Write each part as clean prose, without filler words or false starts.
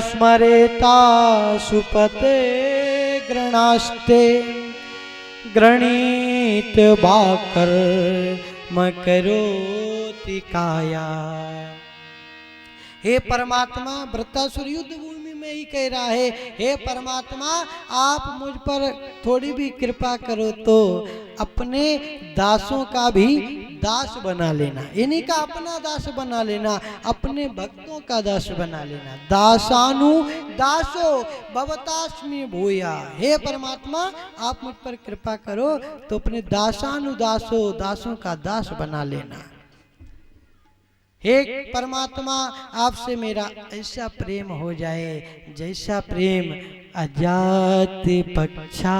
स्मरेता सुपते गृणास्ते गृणीत बाकर मकरोति काया। हे परमात्मा, वृत्तासुर युद्ध भूमि में ही कह रहा है, हे परमात्मा आप मुझ पर थोड़ी भी कृपा करो तो अपने दासों का भी दास बना लेना। इन्हीं का अपना दास बना लेना, अपने भक्तों का दास बना लेना। दासानु दासो भवतास्मि भूया। हे परमात्मा आप मुझ पर कृपा करो तो अपने दासानु दासो दासों का दास बना लेना। हे परमात्मा आपसे मेरा ऐसा प्रेम हो जाए जैसा प्रेम अजात पक्षा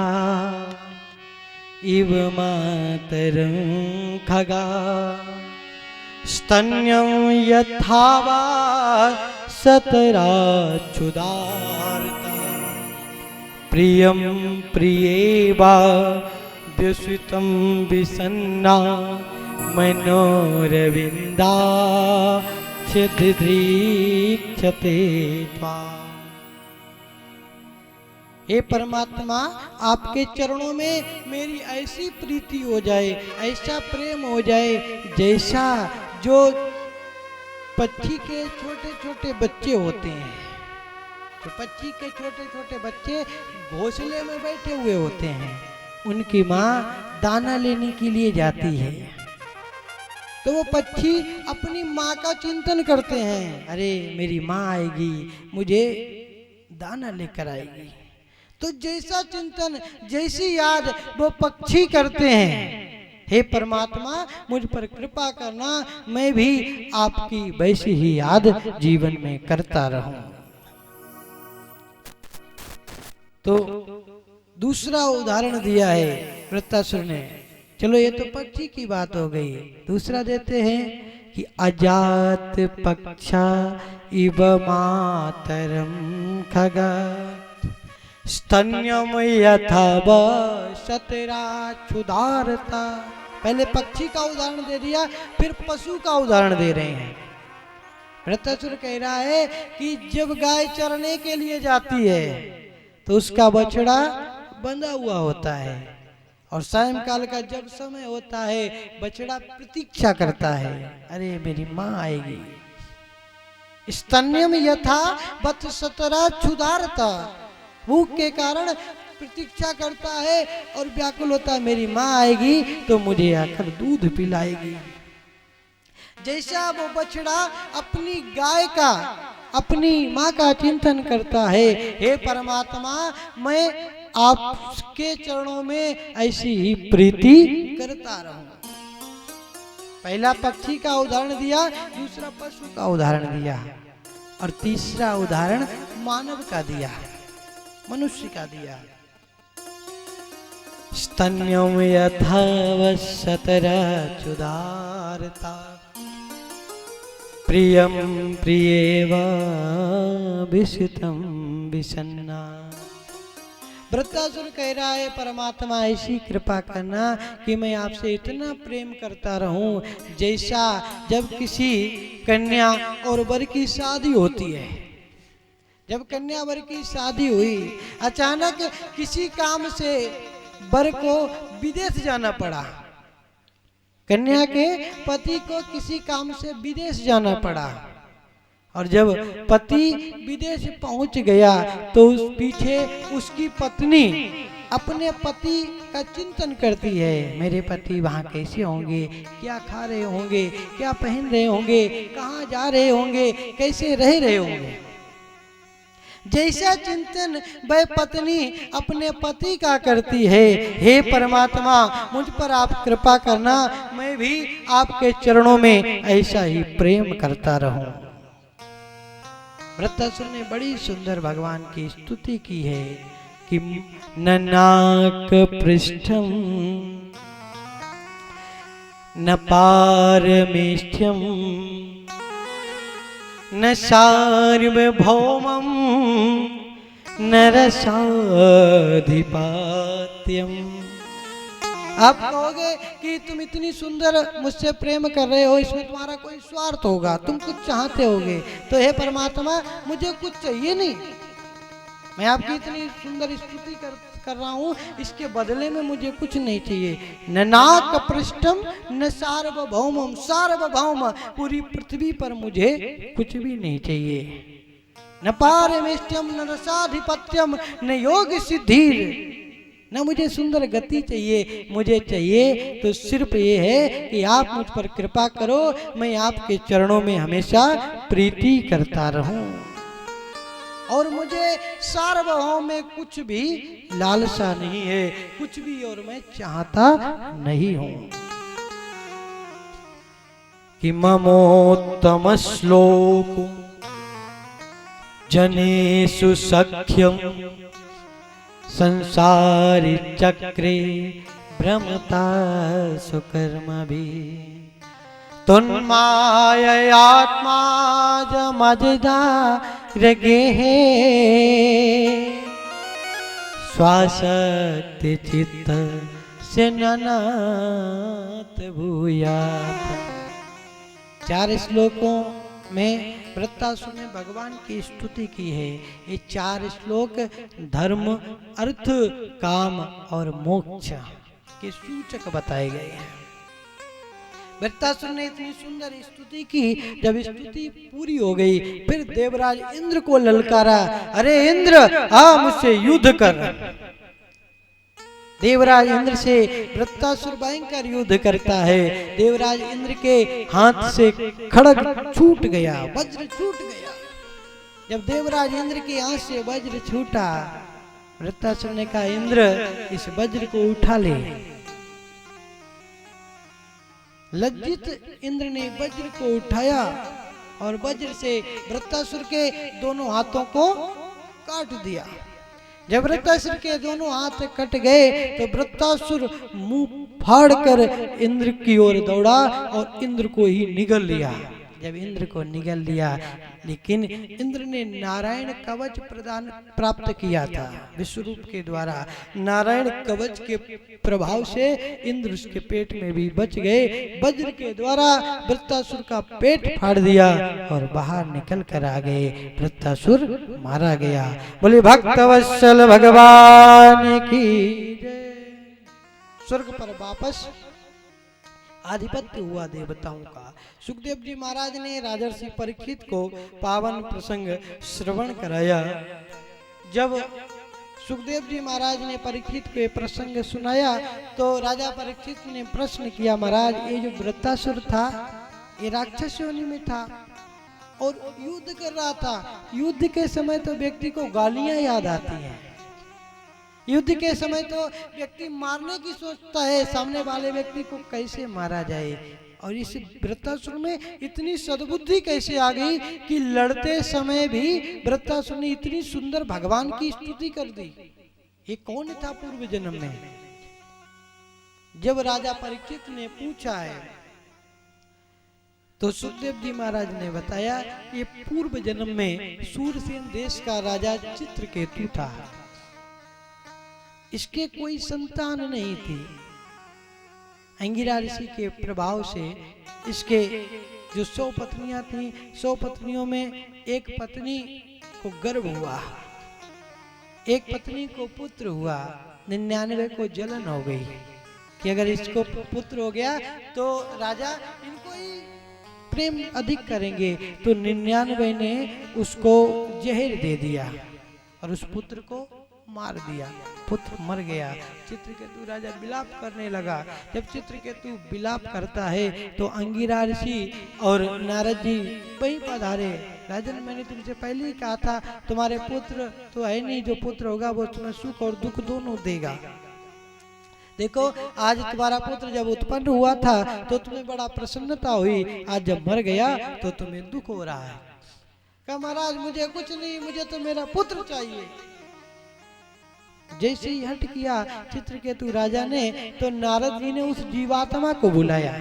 इव मातरं खगा स्तन्यं यथा वा सतरा क्षुधार्ता प्रियं प्रियेवा व्यसुतं विसन्ना मनोरविंदा क्षते त्वाम्। हे परमात्मा आपके चरणों में मेरी ऐसी प्रीति हो जाए, ऐसा प्रेम हो जाए जैसा जो पक्षी के छोटे छोटे बच्चे होते हैं। तो पक्षी के छोटे छोटे बच्चे घोंसले में बैठे हुए होते हैं, उनकी माँ दाना लेने के लिए जाती है तो वो पक्षी अपनी माँ का चिंतन करते हैं, अरे मेरी माँ आएगी मुझे दाना लेकर आएगी। तो जैसा चिंतन जैसी याद वो पक्षी करते हैं, हे परमात्मा मुझ पर कृपा करना मैं भी आपकी वैसी ही याद जीवन में करता रहूं। तो दूसरा उदाहरण दिया है वृत्तासुर ने। चलो ये तो पक्षी की बात हो गई, दूसरा देते हैं कि अजात पक्षा इव मातरं खगा स्तन्यम यथा सतरा क्षुधार्ता। पहले पक्षी का उदाहरण दे दिया, फिर पशु का उदाहरण दे रहे हैं। वृत्तासुर कह रहा है कि जब गाय चरने के लिए जाती है तो उसका बछड़ा बंधा हुआ होता है और सायंकाल का जब समय होता है बछड़ा प्रतीक्षा करता है, अरे मेरी माँ आएगी। स्तन्यम यथा बत सतरा क्षुधार्ता, भूख के कारण प्रतीक्षा करता है और व्याकुल होता है, मेरी माँ आएगी तो मुझे आकर दूध पिलाएगी। जैसा वो बछड़ा अपनी गाय का अपनी माँ का चिंतन करता है, हे परमात्मा मैं आपके चरणों में ऐसी ही प्रीति करता रहूं। पहला पक्षी का उदाहरण दिया, दूसरा पशु का उदाहरण दिया और तीसरा उदाहरण मानव का दिया, मनुष्य का दिया। स्तन्यम यथा सतरा क्षुधार्ता प्रियं प्रियेवा विषितं विसन्ना। वृत्तासुर कह रहा है परमात्मा ऐसी कृपा करना कि मैं आपसे इतना प्रेम करता रहूं जैसा जब किसी कन्या और वर की शादी होती है। जब कन्या वर की शादी हुई, अचानक किसी काम से वर को विदेश जाना पड़ा, कन्या के पति को किसी काम से विदेश जाना पड़ा और जब पति विदेश पहुंच गया तो उस पीछे उसकी पत्नी अपने पति का चिंतन करती है, मेरे पति वहाँ कैसे होंगे, क्या खा रहे होंगे, क्या पहन रहे होंगे, कहाँ जा रहे होंगे, कैसे रह रहे होंगे। जैसा चिंतन वह पत्नी अपने पति का करती है, हे परमात्मा मुझ पर आप कृपा करना मैं भी आपके चरणों में ऐसा ही प्रेम करता रहूं। वृत्तासुर ने बड़ी सुंदर भगवान की स्तुति की है कि ननाक पृष्ठम न पारमेष्ठ्यम न सार्वभौमं न रसाधिपात्यं आप कहोगे कि तुम इतनी सुंदर मुझसे प्रेम कर रहे हो, इसमें तुम्हारा कोई स्वार्थ होगा, तुम कुछ चाहते होगे। तो हे परमात्मा, मुझे कुछ चाहिए नहीं, मैं आपकी इतनी सुंदर स्तुति कर रहा हूँ, इसके बदले में मुझे कुछ नहीं चाहिए। न नाक पृष्ठम न सार्वभौमम, सार्वभौम पूरी पृथ्वी पर मुझे कुछ भी नहीं चाहिए। न पारमेष्टम न रसाधिपत्यम न योग सिद्धिर, न मुझे सुंदर गति चाहिए, मुझे चाहिए तो सिर्फ ये है कि आप मुझ पर कृपा करो, मैं आपके चरणों में हमेशा प्रीति करता रहूं, और मुझे सार्वभौम में कुछ भी लालसा नहीं है, कुछ भी और मैं चाहता नहीं हूं। कि ममोत्तम श्लोक जनेषु सख्यम संसारी चक्रे भ्रमता सुकर्मभिः तन्माययात्मा जमजदा रगे स्वाशक्ति चित्त से ननात भूयात्। 4 श्लोकों में वृत्तासुर ने भगवान की स्तुति की है। ये 4 श्लोक धर्म, अर्थ, काम और मोक्ष के सूचक बताए गए हैं। वृत्तासुर ने इतनी सुंदर स्तुति की, जब स्तुति पूरी हो गई फिर देवराज इंद्र को ललकारा, अरे इंद्र आ मुझसे युद्ध कर। देवराज इंद्र से वृत्तासुर भयंकर युद्ध करता है। देवराज इंद्र के हाथ से खड्ग छूट गया, वज्र छूट गया। जब देवराज इंद्र के हाथ से वज्र छूटा, वृत्तासुर ने कहा इंद्र इस वज्र को उठा ले। लज्जित इंद्र ने वज्र को उठाया और वज्र से वृत्तासुर के दोनों हाथों को काट दिया। जब वृत्तासुर के दोनों हाथ कट गए तो वृत्तासुर मुंह फाड़कर इंद्र की ओर दौड़ा और इंद्र को ही निगल लिया। जब इंद्र को निगल लिया, लेकिन इंद्र ने नारायण कवच प्रदान प्राप्त किया था विश्वरूप के द्वारा। नारायण कवच के प्रभाव से इंद्र उसके पेट में भी बच गए। वज्र के द्वारा वृत्तासुर का पेट फाड़ दिया और बाहर निकल कर आ गए। वृत्तासुर मारा गया। बोले भक्तवत्सल भगवान की जय। स्वर्ग पर वापस आधिपत्य हुआ देवताओं का। सुखदेव जी महाराज ने राजर्षि परीक्षित को पावन प्रसंग श्रवण कराया। जब सुखदेव जी महाराज ने परीक्षित को प्रसंग सुनाया तो राजा परीक्षित ने प्रश्न किया, महाराज ये जो वृत्तासुर था ये राक्षस योनि में था और युद्ध कर रहा था। युद्ध के समय तो व्यक्ति को गालियां याद आती हैं, युद्ध के समय तो व्यक्ति मारने की सोचता है, सामने वाले व्यक्ति को कैसे मारा जाए। और इस वृत्तासुर में इतनी सद्बुद्धि कैसे आ गई कि लड़ते समय भी वृत्तासुर ने इतनी सुंदर भगवान की स्तुति कर दी। ये कौन था पूर्व जन्म में? जब राजा परीक्षित ने पूछा है तो सुखदेव जी महाराज ने बताया ये पूर्व जन्म में सूरसेन देश का राजा चित्रकेतु था। इसके कोई संतान नहीं थी। अंगिरा ऋषि के प्रभाव से इसके जो 100 पत्नियां थीं, 100 पत्नियों में एक पत्नी को गर्भ हुआ, एक पत्नी को पुत्र हुआ, 99 को जलन हो गई कि अगर इसको पुत्र हो गया तो राजा इनको ही प्रेम अधिक करेंगे। तो 99 ने उसको जहर दे दिया और उस पुत्र को मार दिया। पुत्र मर गया। चित्रकेतु राजा विलाप करने लगा। जब चित्रकेतु विलाप करता है तो अंगिरा ऋषि और नारद जी वहीं पधारे। राजन मैंने तुमसे पहले ही कहा था तुम्हारे पुत्र तो है नहीं, जो पुत्र होगा वो तुम्हें सुख और दुख दोनों देगा। देखो आज तुम्हारा पुत्र जब उत्पन्न हुआ था तो तुम्हें बड़ा प्रसन्नता हुई, आज जब मर गया तो तुम्हें दुख हो रहा है। कहा महाराज मुझे कुछ नहीं, मुझे तो मेरा पुत्र चाहिए। जैसे ही हट किया चित्रकेतु राजा ने तो नारद जी ने उस जीवात्मा को बुलाया।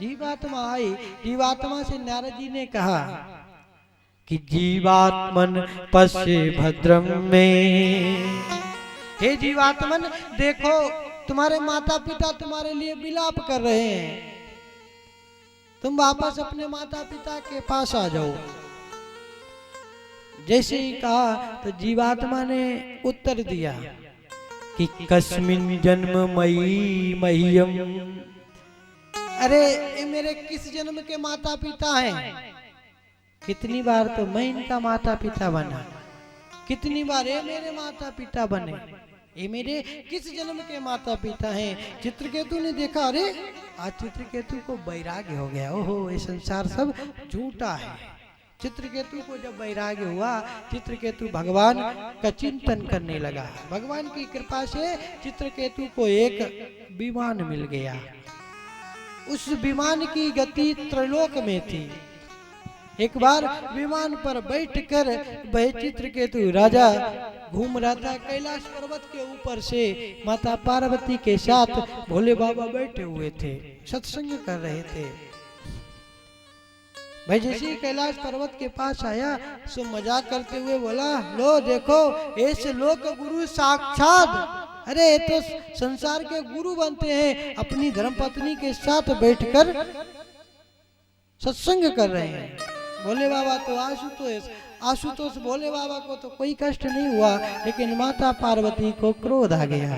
जीवात्मा आई। जीवात्मा से नारद जी ने कहा कि जीवात्मन पश्य भद्रम में, हे जीवात्मन देखो तुम्हारे माता पिता तुम्हारे लिए विलाप कर रहे हैं, तुम वापस अपने माता पिता के पास आ जाओ। जैसे ही कहा तो जीवात्मा ने उत्तर दिया कि कस्मिन जन्म मयी मह्यम, अरे ये मेरे किस जन्म के माता पिता हैं? कितनी बार तो मैं इनका माता पिता बना, कितनी बार ये मेरे माता पिता बने, ये मेरे किस जन्म के माता पिता हैं? चित्रकेतु ने देखा, अरे आज चित्रकेतु को वैराग्य हो गया, ओहो ये संसार सब झूठा है। चित्रकेतु को जब वैराग्य हुआ, चित्रकेतु भगवान का चिंतन करने लगा। भगवान की कृपा से चित्रकेतु को एक विमान मिल गया। उस विमान की गति त्रिलोक में थी। एक बार विमान पर बैठकर वह चित्रकेतु राजा घूम रहा था। कैलाश पर्वत के ऊपर से माता पार्वती के साथ भोले बाबा बैठे हुए थे, सत्संग कर रहे थे। भाई जैसे ही कैलाश पर्वत के पास आया, सो मजाक करते हुए बोला, लो देखो ऐसे लोक गुरु साक्षात, अरे ये तो संसार के गुरु बनते हैं, अपनी धर्मपत्नी के साथ बैठकर सत्संग कर रहे हैं। भोले बाबा तो आशुतोष भोले बाबा को तो कोई कष्ट नहीं हुआ, लेकिन माता पार्वती को क्रोध आ गया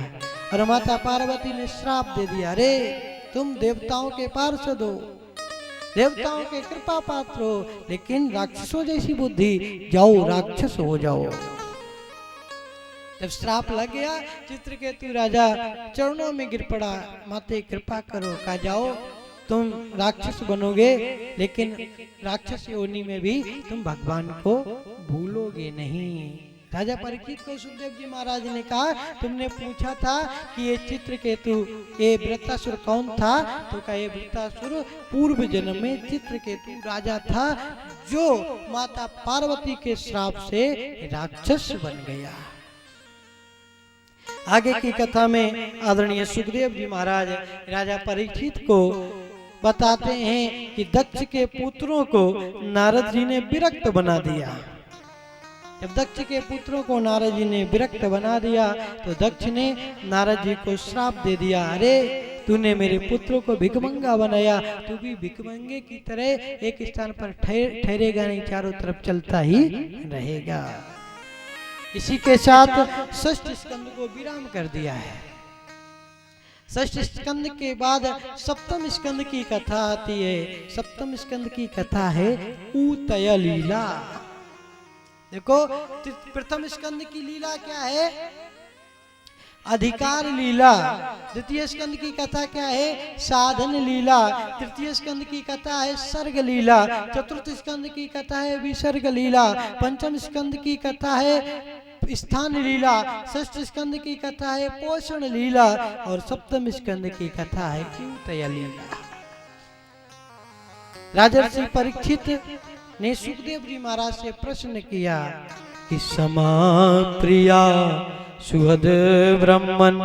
और माता पार्वती ने श्राप दे दिया, अरे तुम देवताओं के पार्षद हो, देवताओं के कृपा पात्र हो, लेकिन राक्षसों जैसी बुद्धि, जाओ राक्षस हो जाओ। जब श्राप लग गया, चित्रकेतु राजा चरणों में गिर पड़ा, माते कृपा करो, कहा जाओ तुम राक्षस बनोगे, लेकिन राक्षस योनि में भी तुम भगवान को भूलोगे नहीं। राजा परीक्षित को सुखदेव जी महाराज ने कहा, तुमने पूछा था कि ये चित्रकेतु, ये वृत्तासुर कौन था? तो कहा ये वृत्तासुर पूर्व जन्म में चित्रकेतु राजा था, जो माता पार्वती के श्राप से राक्षस बन गया। आगे की कथा में आदरणीय सुखदेव जी महाराज राजा परीक्षित को बताते हैं कि दक्ष के पुत्रों को नारद जी ने विरक्त बना दिया। जब दक्ष के पुत्रों को नारद जी ने विरक्त बना दिया, तो दक्ष ने नारद जी को श्राप दे दिया, अरे तूने मेरे पुत्रों को भिखमंगा बनाया, तू भी भिखमंगे की तरह एक स्थान पर ठहरेगा नहीं, चारों तरफ चलता ही रहेगा। इसी के साथ षष्ठ स्कंद को विराम कर दिया है। षष्ठ स्कंद के बाद सप्तम स्कंद की कथा आती है। सप्तम स्कंद की कथा है ऊतय लीला। देखो प्रथम स्कंद की लीला क्या है? अधिकार लीला। द्वितीय स्कंद की कथा क्या है? साधन लीला। तृतीय स्कंद की कथा है सर्ग लीला। चतुर्थ स्कंद की कथा है विसर्ग लीला। पंचम स्कंद की कथा है स्थान लीला। षष्ठ स्कंद की कथा है पोषण लीला और सप्तम स्कंद की कथा है ऊतय लीला। राजर्षि परीक्षित ने सुखदेव जी महाराज से प्रश्न किया कि समा प्रिया सुहद ब्रह्मन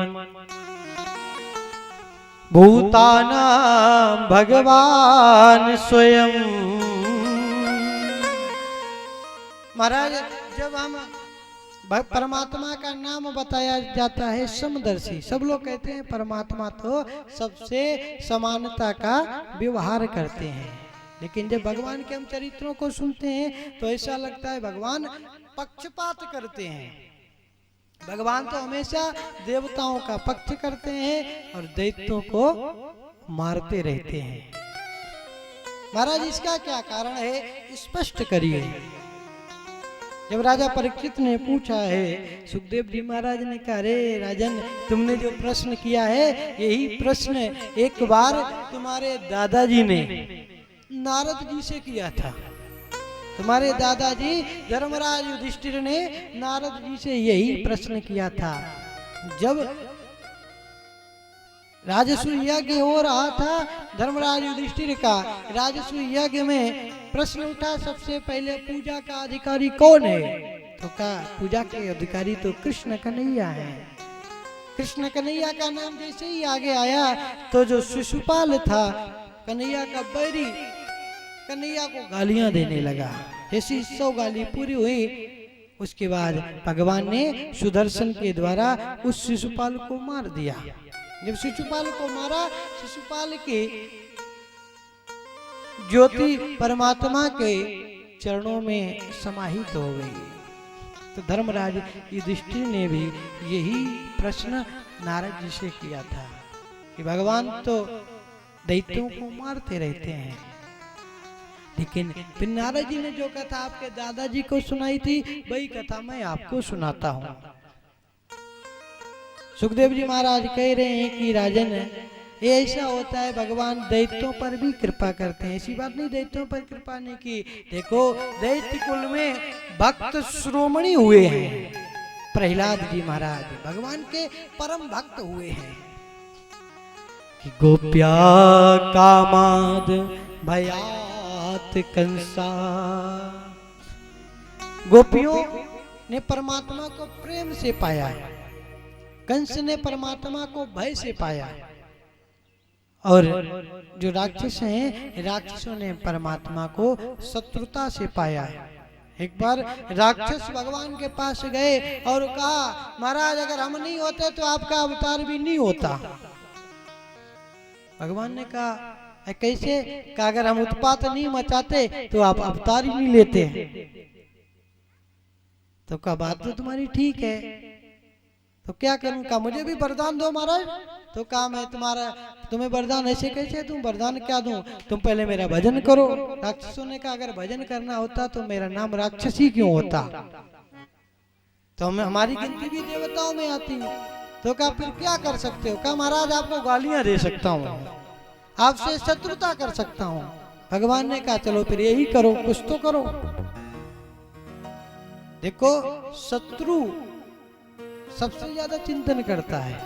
भूतानां भगवान स्वयं। महाराज जब हम परमात्मा का नाम बताया जाता है समदर्शी, सब लोग कहते हैं परमात्मा तो सबसे समानता का व्यवहार करते हैं, लेकिन जब भगवान के हम चरित्रों को सुनते हैं तो ऐसा लगता है भगवान पक्षपात करते हैं। भगवान तो हमेशा देवताओं का पक्ष करते हैं और दैत्यों को मारते रहते हैं। महाराज इसका क्या कारण है, स्पष्ट करिए। जब राजा परीक्षित ने पूछा है, सुखदेव जी महाराज ने कहा, अरे राजन तुमने जो प्रश्न किया है यही प्रश्न एक बार तुम्हारे दादाजी ने नारद जी से किया था। तुम्हारे दादाजी धर्मराज युधिष्ठिर ने नारद जी से यही प्रश्न किया था। जब राजसूय यज्ञ हो रहा था धर्मराज युधिष्ठिर का, राजसूय यज्ञ में प्रश्न उठा सबसे पहले पूजा का अधिकारी कौन है? तो कहा पूजा के अधिकारी तो कृष्ण कन्हैया है। कृष्ण कन्हैया का नाम जैसे ही आगे आया तो जो शिशुपाल था कन्हैया का बैरी, कन्हैया को गालियां देने लगा। जैसी 100 गाली पूरी हुई, उसके बाद भगवान ने सुदर्शन के द्वारा उस शिशुपाल को मार दिया। जब शिशुपाल को मारा, शिशुपाल की ज्योति परमात्मा के चरणों में समाहित हो गई। तो धर्मराज युधिष्ठिर ने भी यही प्रश्न नारद जी से किया था कि भगवान तो दैत्यों को मारते रहते हैं, लेकिन फिर नारद जी ने जो कथा आपके दादाजी को सुनाई थी वही कथा मैं आपको सुनाता हूँ। सुखदेव जी महाराज कह रहे हैं कि राजन, ये ऐसा होता है, भगवान दैत्यों पर भी कृपा करते हैं, ऐसी बात नहीं दैत्यों पर कृपा नहीं की। देखो दैत्य कुल में भक्त श्रोमणी हुए हैं, प्रहलाद जी महाराज भगवान के परम भक्त हुए हैं कि गोप्या कामाद भयात कंसा, गोपियों ने परमात्मा को प्रेम से पाया, कंस ने परमात्मा को भय से पाया, और जो राक्षस हैं राक्षसों ने परमात्मा को शत्रुता से पाया। एक बार राक्षस भगवान के पास गए और कहा, महाराज अगर हम नहीं होते तो आपका अवतार भी नहीं होता। भगवान ने कहा कैसे? कहा अगर हम उत्पात नहीं मचाते तो आप अवतार ही नहीं लेते। तो कहा बात तो तुम्हारी ठीक है, तो क्या करूं? कहा मुझे भी वरदान दो महाराज। तो कहा मैं तुम्हें वरदान ऐसे कैसे दूं? वरदान क्या दूं? तुम पहले मेरा भजन करो। राक्षसों ने कहा अगर भजन करना होता तो मेरा नाम राक्षसी क्यों होता? तो हमारी गिनती भी देवताओं में आती है। तो कहा फिर क्या कर सकते हो? कहा महाराज आपको गालियां दे सकता हूँ, आपसे शत्रुता कर सकता हूँ। भगवान ने कहा चलो फिर यही करो, कुछ तो करो। देखो शत्रु सबसे ज्यादा चिंतन करता है,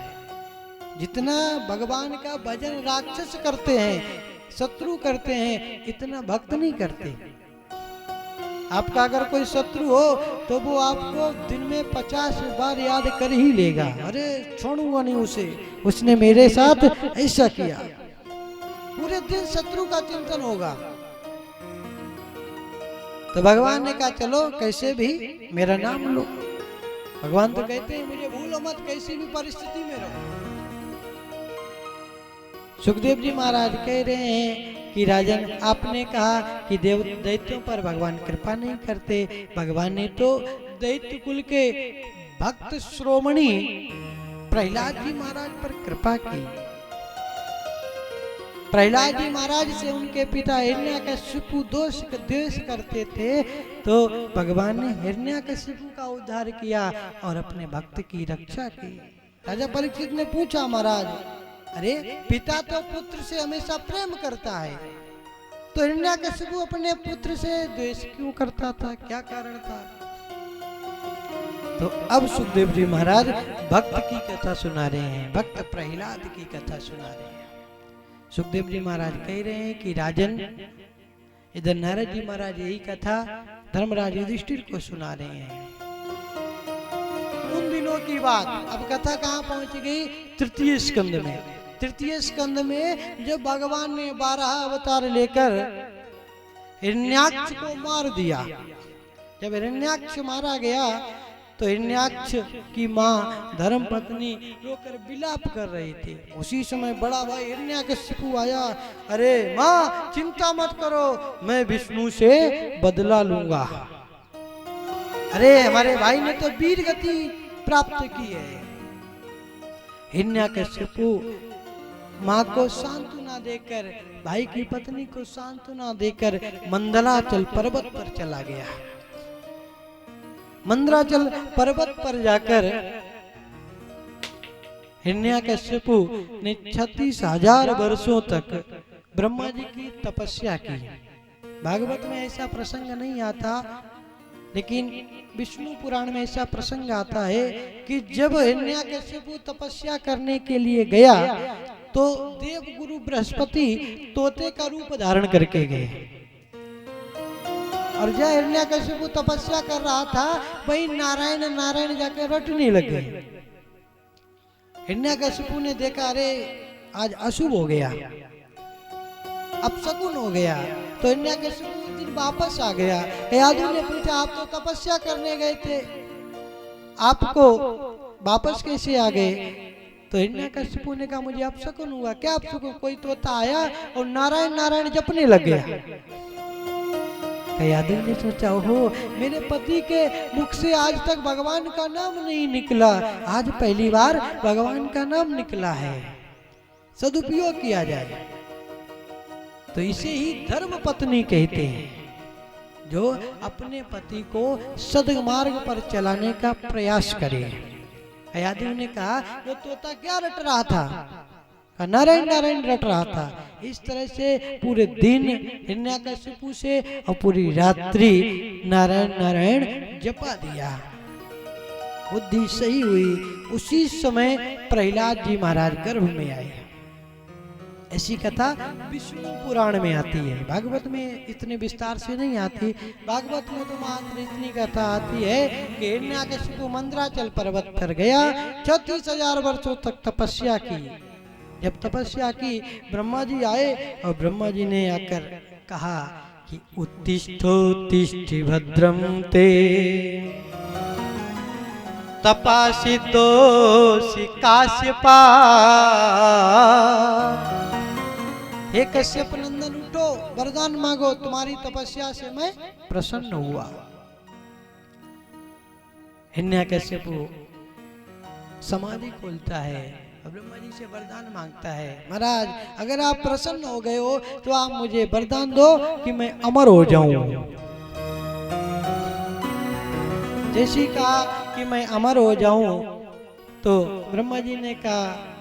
जितना भगवान का भजन राक्षस करते हैं, शत्रु करते हैं, इतना भक्त नहीं करते। आपका अगर कोई शत्रु हो तो वो आपको दिन में 50 बार याद कर ही लेगा, अरे छोड़ूंगा नहीं उसे, उसने मेरे साथ ऐसा किया, पूरे दिन शत्रु का चिंतन होगा। तो भगवान ने कहा चलो कैसे भी मेरा नाम लो। भगवान तो कहते हैं मुझे भूलो मत, कैसी भी परिस्थिति में रहो। सुखदेव जी महाराज कह रहे हैं कि राजन आपने कहा कि दैत्यों पर भगवान कृपा नहीं करते, भगवान ने तो दैत्य कुल के भक्त श्रोमणी प्रहलाद जी महाराज पर कृपा की। प्रहलाद जी महाराज से उनके पिता हिरण्यकशिपु द्वेष करते थे, तो भगवान ने हिरण्यकशिपु का उद्धार किया और अपने भक्त की रक्षा की। राजा परीक्षित ने पूछा महाराज, अरे पिता तो पुत्र से हमेशा प्रेम करता है, तो हिरण्यकशिपु अपने पुत्र से द्वेष क्यों करता था? क्या कारण था? तो अब सुखदेव जी महाराज भक्त की कथा सुना रहे हैं, भक्त प्रहलाद की कथा सुना रहे हैं। सुखदेव जी महाराज कह रहे हैं कि राजन, इधर नारद जी महाराज यही कथा धर्मराज युधिष्ठिर को सुना रहे हैं। उन दिनों की बात, अब कथा कहाँ पहुंच गई? तृतीय स्कंद में। तृतीय स्कंद में जब भगवान ने 12 अवतार लेकर हिरण्याक्ष को मार दिया, जब हिरण्याक्ष मारा गया तो हिरण्याक्ष की माँ धर्मपत्नी रोकर विलाप कर रही थी। उसी समय बड़ा भाई हिरण्यकशिपु आया, अरे माँ चिंता मत करो, मैं विष्णु से बदला लूंगा। अरे हमारे भाई ने तो वीर गति प्राप्त की है। हिरण्यकशिपु माँ को सांत्वना देकर, भाई की पत्नी को सांत्वना देकर मंदलाचल पर्वत पर चला गया। मंदराचल पर्वत पर जाकर हिरण्यकशिपु ने 36,000 वर्षों तक ब्रह्मा जी की तपस्या की। भागवत में ऐसा प्रसंग नहीं आता, लेकिन विष्णु पुराण में ऐसा प्रसंग आता है कि जब हिरण्यकशिपु तपस्या करने के लिए गया तो देव गुरु बृहस्पति तोते का रूप धारण करके गए, और जब हिरण्यकशिपु तपस्या कर रहा था वही नारायण नारायण जाकर रटने लगे। हिरण्यकशिपु ने देखा अरे आज अशुभ हो गया, अपशकुन हो गया, तो हिरण्यकशिपु उस दिन वापस आ गया। यादव ने पूछा आप तो तपस्या करने गए थे, आपको वापस कैसे आ गए? तो हिरण्यकशिपु ने कहा मुझे अपशकुन हुआ। क्या अपशकुन? कोई तोता आया और नारायण नारायण जपने लग गया। यादव ने सोचा, ओहो, मेरे पति के मुख से आज तक भगवान का नाम नहीं निकला, आज पहली बार भगवान का नाम निकला है, सदुपयोग किया जाए। तो इसे ही धर्म पत्नी कहते हैं, जो अपने पति को सदमार्ग पर चलाने का प्रयास करे। यादव ने कहा, वो तोता क्या रट रहा था? नारायण नारायण रट रहा था। इस तरह से पूरे दिन हिरण्यकशिपु से और पूरी रात्रि नारायण नारायण जपा दिया। बुद्धि सही हुई, उसी समय प्रहलाद जी महाराज गर्भ में आए। ऐसी कथा विष्णु पुराण में आती है, भागवत में इतने विस्तार से नहीं आती। भागवत में तो मात्र इतनी कथा आती है कि हिरण्यकशिपु मंदराचल पर्वत पर गया, 36,000 वर्षों तक तपस्या की। जब तपस्या की, ब्रह्मा जी आए और ब्रह्मा जी ने आकर कहा कि उत्तिष्ठोत्तिष्ठि भद्रम ते तपासितोषि काश्यपा। हे कश्यप नंदन, उठो, वरदान मांगो, तुम्हारी तपस्या से मैं प्रसन्न हुआ। हिरण्यकशिपु समाधि खोलता है, ब्रह्मा जी से वरदान मांगता है, महाराज अगर आप प्रसन्न हो गए हो तो आप मुझे वरदान दो कि मैं अमर हो जाऊं। जैसे कहा कि मैं अमर हो जाऊं, तो ब्रह्मा जी ने कहा